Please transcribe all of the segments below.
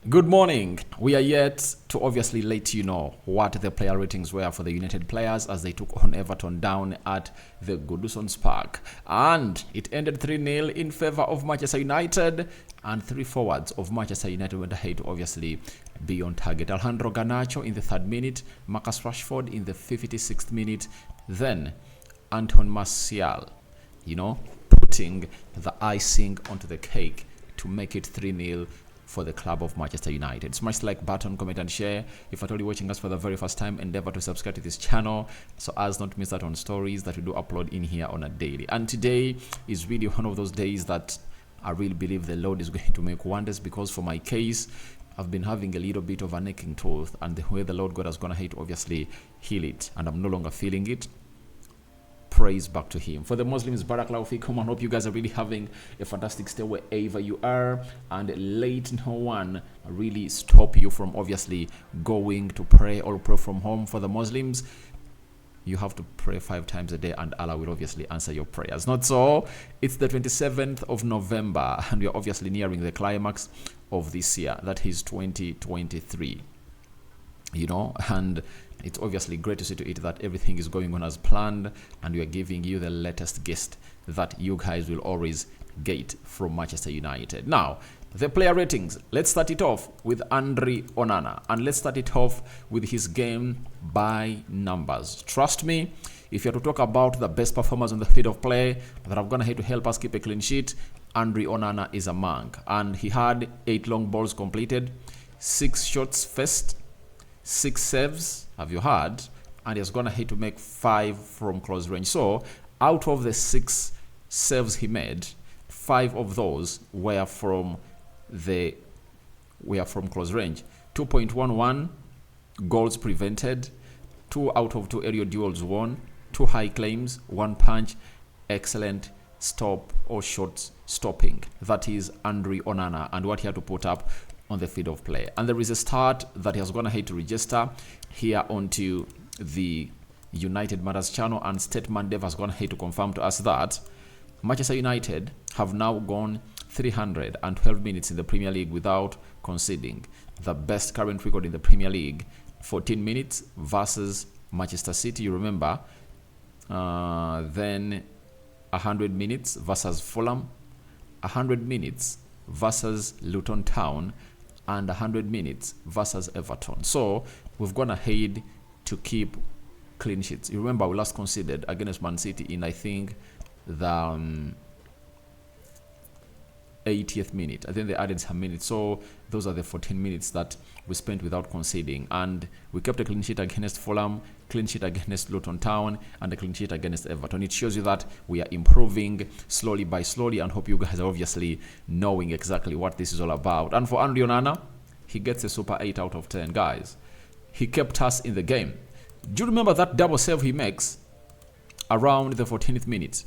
Good morning. We are yet to obviously let you know what the player ratings were for the United players as they took on Everton down at the Goodison Park. And it ended 3-0 in favor of Manchester United, and three forwards of Manchester United went ahead to obviously be on target. Alejandro Garnacho in the 3rd minute, Marcus Rashford in the 56th minute, then Anton Martial, putting the icing onto the cake to make it 3-0 for the club of Manchester United. Smash the like button, comment and share. If at all you're watching us for the very first time, endeavor to subscribe to this channel so as not to miss out on stories that we do upload in here on a daily. And today is really one of those days that I really believe the Lord is going to make wonders, because for my case, I've been having a little bit of an aching tooth, and the way the Lord God has gone ahead to obviously heal it, and I'm no longer feeling it. Praise back to him. For the Muslims, Barakallahu fikum. I hope you guys are really having a fantastic stay wherever you are, and let no one really stop you from obviously going to pray or pray from home. For the Muslims, you have to pray 5 times a day and Allah will obviously answer your prayers. Not so. It's the 27th of November and we are obviously nearing the climax of this year, that is 2023. And it's obviously great to see to it that everything is going on as planned, and we are giving you the latest guest that you guys will always get from Manchester United. Now, the player ratings. Let's start it off with Andre Onana, and let's start it off with his game by numbers. Trust me, if you're to talk about the best performers on the field of play that are going to help us keep a clean sheet, Andre Onana is among. And he had 8 long balls completed, 6 shots faced, 6 saves, have you heard? And he's gonna hit to make 5 from close range. So out of the 6 saves he made, 5 of those were from close range. 2.11 goals prevented, 2 out of 2 aerial duels won, 2 high claims, 1 punch, excellent stop or shot stopping. That is Andre Onana and what he had to put up on the field of play. And there is a start that he has gone ahead to register here onto the United Matters channel, and Statement Dev has gone ahead to confirm to us that Manchester United have now gone 312 minutes in the Premier League without conceding. The best current record in the Premier League, 14 minutes versus Manchester City, you remember. Then 100 minutes versus Fulham, 100 minutes versus Luton Town, and 100 minutes versus Everton. So we've gone ahead to keep clean sheets. You remember we last conceded against Man City in, I think, the 80th minute. I think they added some minutes. So those are the 14 minutes that we spent without conceding. And we kept a clean sheet against Fulham, clean sheet against Luton Town, and a clean sheet against Everton. It shows you that we are improving slowly by slowly, and hope you guys are obviously knowing exactly what this is all about. And for Andre Onana, he gets a super 8 out of 10, guys. He kept us in the game. Do you remember that double save he makes around the 14th minute?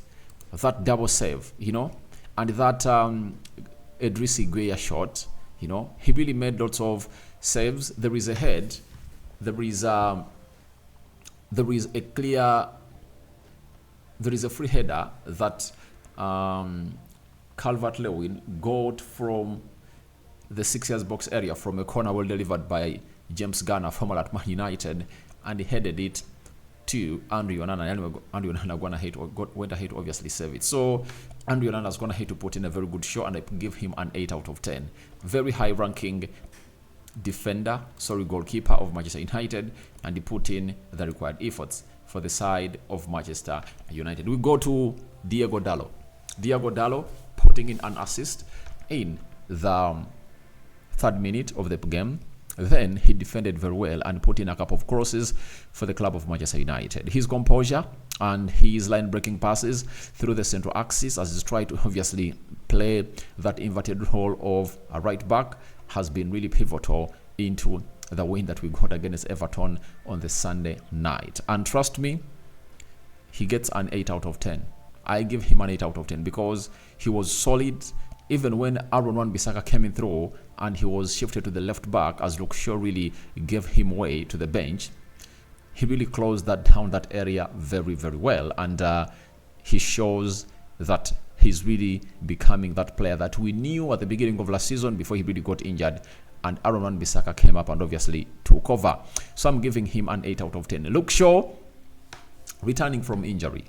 That double save, and that Idrissi Gueye shot, he really made lots of saves. There is a head, there is a free header that Calvert-Lewin got from the 6 yards box area from a corner well delivered by James Garner, former at Man United, and he headed it to Andre Onana. Andre Onana went ahead to obviously save it. So Andre Onana is going to to put in a very good show, and I give him an 8 out of 10. Very high ranking goalkeeper of Manchester United, and he put in the required efforts for the side of Manchester United. We go to Diego Dallo. Diego Dallo putting in an assist in the 3rd minute of the game. Then he defended very well and put in a couple of crosses for the club of Manchester United. His composure and his line-breaking passes through the central axis as he's tried to obviously play that inverted role of a right back has been really pivotal into the win that we got against Everton on the Sunday night. And trust me, he gets an 8 out of 10. I give him an 8 out of 10 because he was solid. Even when Aaron Wan-Bissaka came in through and he was shifted to the left back as Luke Shaw really gave him way to the bench, he really closed down that area very, very well. And he shows that he's really becoming that player that we knew at the beginning of last season before he really got injured and Aaron Wan-Bissaka came up and obviously took over. So I'm giving him an 8 out of 10. Luke Shaw, returning from injury,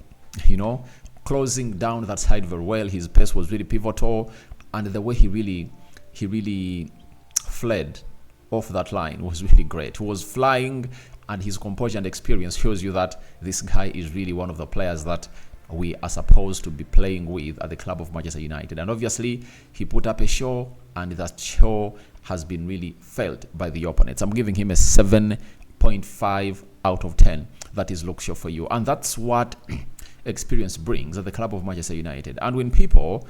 closing down that side very well. His pace was really pivotal, and the way he really fled off that line was really great. He was flying, and his composure and experience shows you that this guy is really one of the players that we are supposed to be playing with at the club of Manchester United. And obviously, he put up a show, and that show has been really felt by the opponents. I'm giving him a 7.5 out of 10. That is Luke Shaw for you. And that's what experience brings at the club of Manchester United. And when people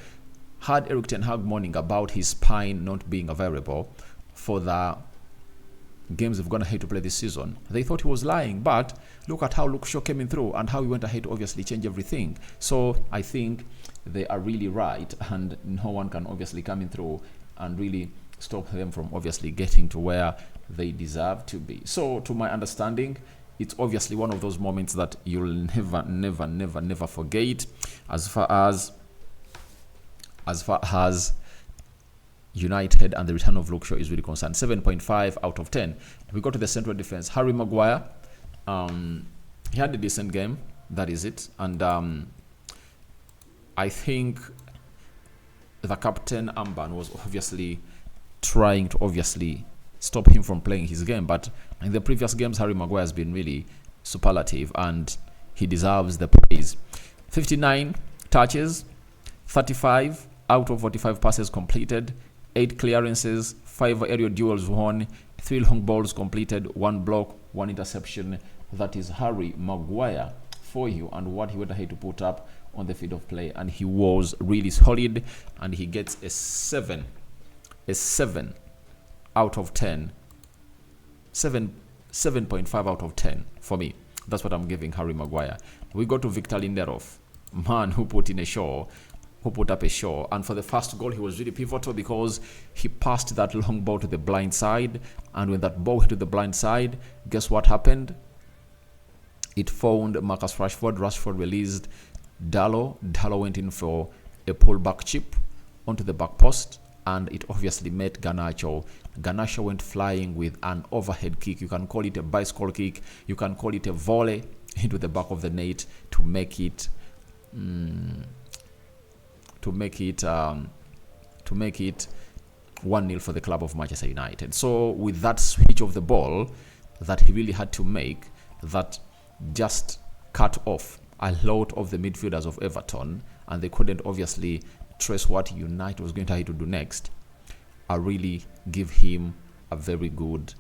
had Erik ten Hag mourning about his spine not being available for the games they've gone ahead to play this season, they thought he was lying. But look at how Luke Shaw came in through and how he went ahead to obviously change everything. So I think they are really right, and no one can obviously come in through and really stop them from obviously getting to where they deserve to be. So to my understanding, it's obviously one of those moments that you'll never forget as far as United and the return of Luke Shaw is really concerned. 7.5 out of 10. We go to the central defense. Harry Maguire, he had a decent game, that is it. And I think the captain Amban was obviously trying to obviously stop him from playing his game, but in the previous games Harry Maguire has been really superlative, and he deserves the praise. 59 touches, 35 out of 45 passes completed, 8 clearances, 5 aerial duels won, 3 long balls completed, 1 block, 1 interception. That is Harry Maguire for you, and what he went ahead to put up on the field of play, and he was really solid, and he gets a 7 out of 10. 7.5 out of 10 for me. That's what I'm giving Harry Maguire. We go to Victor Lindelof, man who put up a show. And for the first goal, he was really pivotal because he passed that long ball to the blind side, and when that ball hit to the blind side, guess what happened? It found Marcus Rashford. Rashford released Dalot. Dalot went in for a pull-back chip onto the back post, and it obviously met Garnacho. Garnacho went flying with an overhead kick. You can call it a bicycle kick. You can call it a volley into the back of the net to make it 1-0 for the club of Manchester United. So with that switch of the ball that he really had to make, that just cut off a lot of the midfielders of Everton, and they couldn't obviously trace what United was going to have to do next. I really give him a very good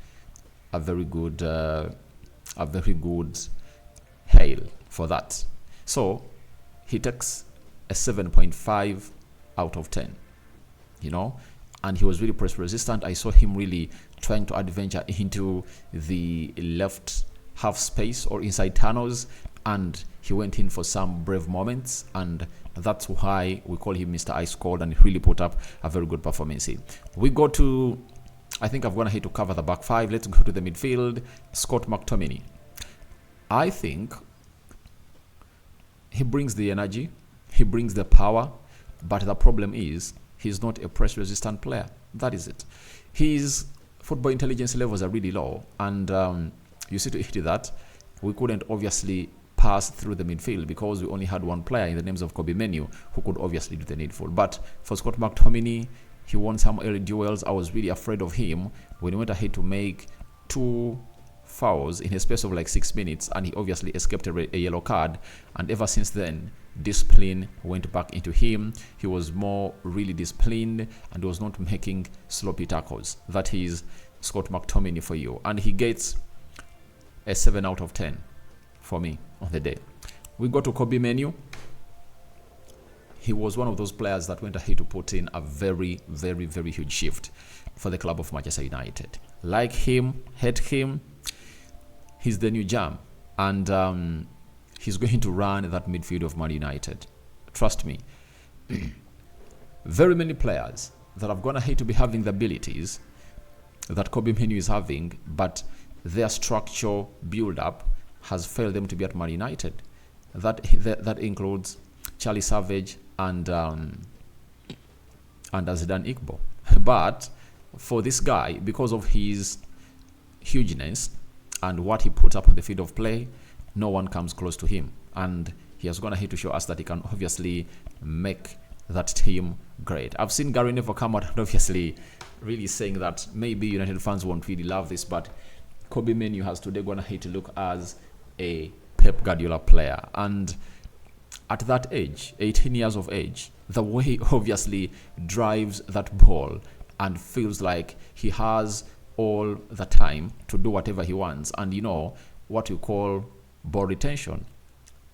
hail for that. So he takes a 7.5 out of 10, and he was really press resistant. I saw him really trying to adventure into the left half space or inside tunnels, and he went in for some brave moments, and that's why we call him Mr. Ice Cold, and he really put up a very good performance. We go to, I think I've gone ahead to cover the back five. Let's go to the midfield. Scott McTominay. I think he brings the energy, he brings the power, but the problem is he's not a press resistant player. That is it. His football intelligence levels are really low, and you see to it that we couldn't obviously pass through the midfield because we only had one player in the names of Kobe Menu who could obviously do the needful. But for Scott McTominay, he won some early duels. I was really afraid of him when he went ahead to make 2 fouls in a space of like 6 minutes, and he obviously escaped a yellow card. And ever since then, discipline went back into him. He was more really disciplined and was not making sloppy tackles. That is Scott McTominay for you, and he gets a 7 out of 10 for me on the day. We go to Kobe Menu. He was one of those players that went ahead to put in a very huge shift for the club of Manchester United. Like him, hate him, he's the new jam, and he's going to run that midfield of Man United. Trust me. Very many players that have gone ahead to be having the abilities that Kobe Menu is having, but their structure build-up has failed them to be at Man United. That includes Charlie Savage and Zidane Igbo. But for this guy, because of his hugeness and what he puts up on the field of play, no one comes close to him. And he has gone ahead to show us that he can obviously make that team great. I've seen Gary Neville come out and obviously really saying that maybe United fans won't really love this, but Kobbie Mainoo has today gone ahead to look as a Pep Guardiola player. And at that age, 18 years of age, the way he obviously drives that ball and feels like he has all the time to do whatever he wants. And you know what you call ball retention.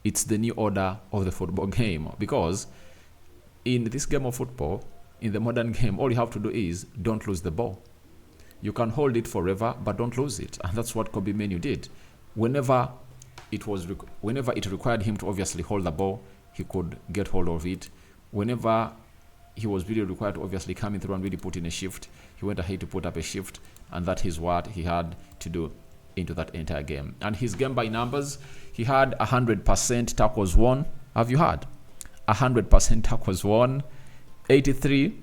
It's the new order of the football game, because in this game of football, in the modern game, all you have to do is don't lose the ball. You can hold it forever, but don't lose it. And that's what Kobbie Mainoo did. Whenever it required him to obviously hold the ball, he could get hold of it. Whenever he was really required to obviously come in through and really put in a shift, he went ahead to put up a shift, and that is what he had to do into that entire game. And his game by numbers, he had 100% tackles won. Have you heard? 100% tackles won, 83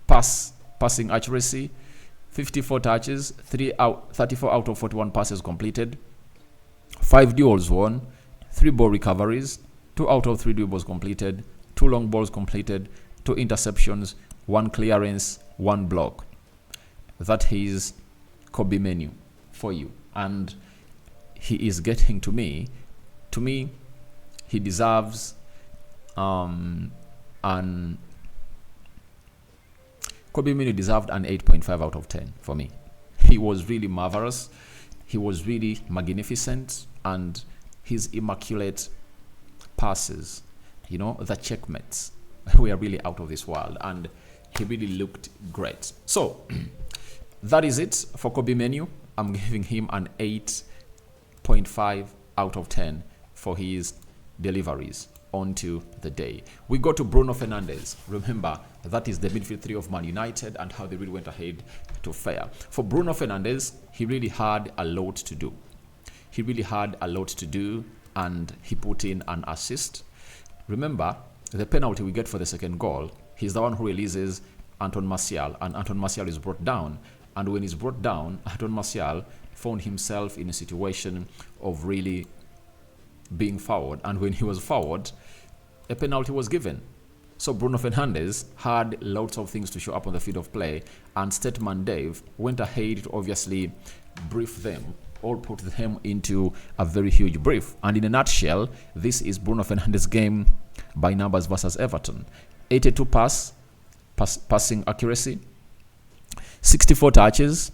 passing accuracy, 54 touches, 34 out of 41 passes completed, 5 duels won, 3 ball recoveries, 2 out of 3 dribbles completed, 2 long balls completed, 2 interceptions, 1 clearance, 1 block. That is Kobbie Mainoo for you. And he is getting to me, he deserves Kobbie Mainoo deserved an 8.5 out of 10 for me. He was really marvelous. He was really magnificent, and his immaculate passes, you know, the checkmates, were really out of this world, and he really looked great. So that is it for Kobbie Mainoo. I'm giving him an 8.5 out of 10 for his deliveries onto the day. We go to Bruno Fernandes. Remember, that is the midfield 3 of Man United and how they really went ahead to fare. For Bruno Fernandes, he really had a lot to do. And he put in an assist. Remember, the penalty we get for the second goal, he's the one who releases Anton Martial, and Anton Martial is brought down. And when he's brought down, Anton Martial found himself in a situation of really being fouled. And when he was fouled, a penalty was given. So Bruno Fernandes had lots of things to show up on the field of play, and Statman Dave went ahead to obviously brief them, or put them into a very huge brief. And in a nutshell, this is Bruno Fernandes' game by numbers versus Everton. 82 passing accuracy, 64 touches,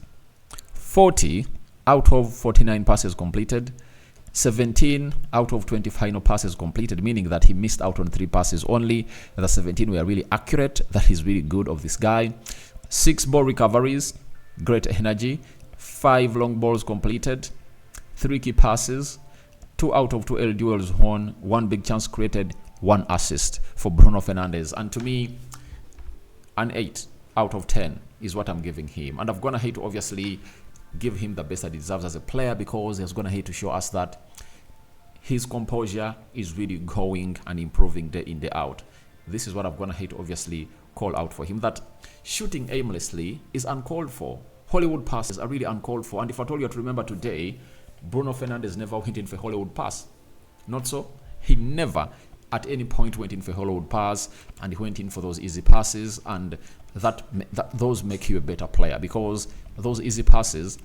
40 out of 49 passes completed, 17 out of 20 final passes completed, meaning that he missed out on 3 passes only. The 17 were really accurate. That is really good of this guy. 6 ball recoveries, great energy, 5 long balls completed, 3 key passes, 2 out of 2 L duels won, 1 big chance created, 1 assist for Bruno Fernandes. And to me, an 8 out of 10 is what I'm giving him. And I've gone ahead to obviously give him the best that he deserves as a player, because he's gone ahead to show us that his composure is really going and improving day in, day out. This is what I've gone ahead to obviously call out for him, that shooting aimlessly is uncalled for. Hollywood passes are really uncalled for. And if I told you to remember today, Bruno Fernandes never went in for Hollywood pass. Not so. He never at any point went in for Hollywood pass, and he went in for those easy passes, and those make you a better player, because those easy passes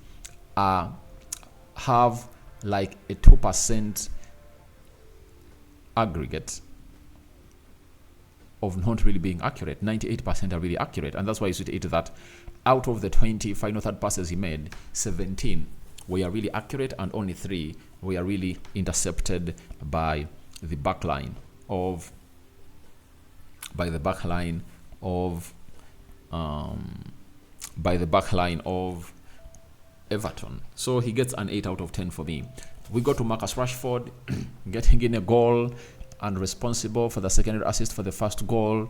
have like a 2% aggregate of not really being accurate. 98% are really accurate, and that's why you should eat that. Out of the 20 final third passes he made, 17 were really accurate, and only 3 were really intercepted by the backline of Everton. So he gets an 8 out of 10 for me. We go to Marcus Rashford, getting in a goal and responsible for the secondary assist for the first goal.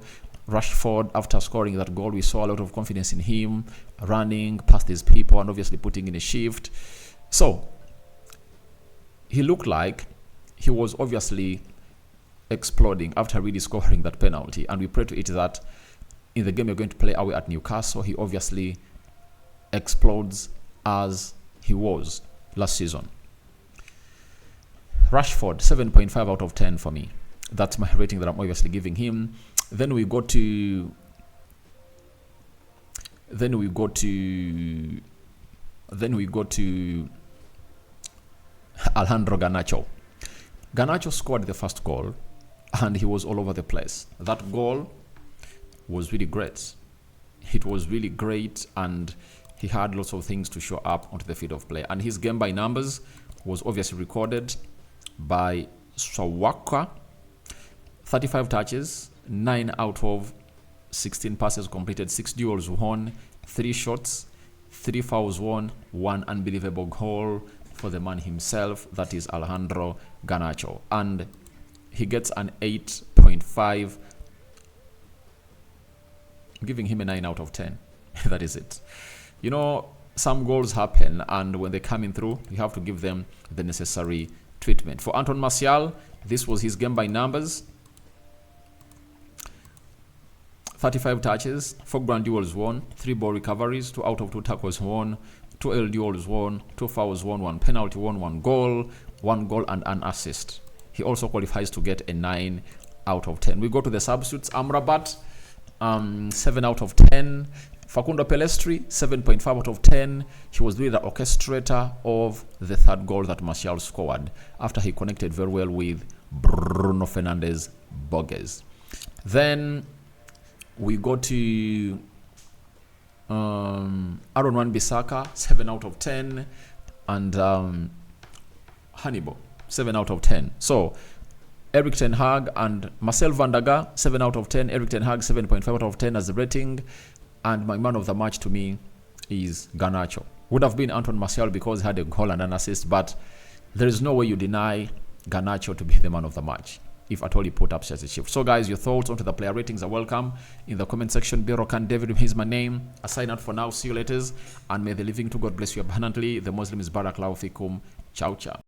Rashford, after scoring that goal, we saw a lot of confidence in him, running past his people and obviously putting in a shift. So he looked like he was obviously exploding after really scoring that penalty, and we pray to it that in the game you're going to play away at Newcastle, he obviously explodes as he was last season. Rashford, 7.5 out of 10 for me. That's my rating that I'm obviously giving him. Then we go to Alejandro Garnacho. Garnacho scored the first goal and he was all over the place. That goal was really great. It was really great and he had lots of things to show up onto the field of play. And his game by numbers was obviously recorded by Sawaka. 35 touches, 9 out of 16 passes completed, 6 duels won, 3 shots, 3 fouls won, 1 unbelievable goal for the man himself, that is Alejandro Garnacho. And he gets an 8.5. I'm giving him a 9 out of 10. That is it. You know, some goals happen, and when they come in through, you have to give them the necessary treatment. For Anton Martial, this was his game by numbers. 35 touches, 4 ground duels won, 3 ball recoveries, 2 out of 2 tackles won, 2 L duels won, 2 fouls won, 1 penalty won, 1 goal and an assist. He also qualifies to get a 9 out of 10. We go to the substitutes. Amrabat, 7 out of 10. Facundo Pelestri, 7.5 out of 10. He was really the orchestrator of the third goal that Martial scored after he connected very well with Bruno Fernandes Borges. Then we go to Aaron Wan-Bissaka, 7 out of 10. And Hannibal, 7 out of 10. So Erik ten Hag and Marcel van der Gaar, 7 out of 10. Erik ten Hag, 7.5 out of 10 as the rating. And my man of the match to me is Garnacho. Would have been Anton Martial because he had a goal and an assist, but there is no way you deny Garnacho to be the man of the match, if at all he put up such a shift. So guys, your thoughts onto the player ratings are welcome in the comment section. Birokan David is my name. I sign out for now. See you later. And may the living to God bless you abundantly. The Muslim is Barakallahu Fikum. Ciao, ciao.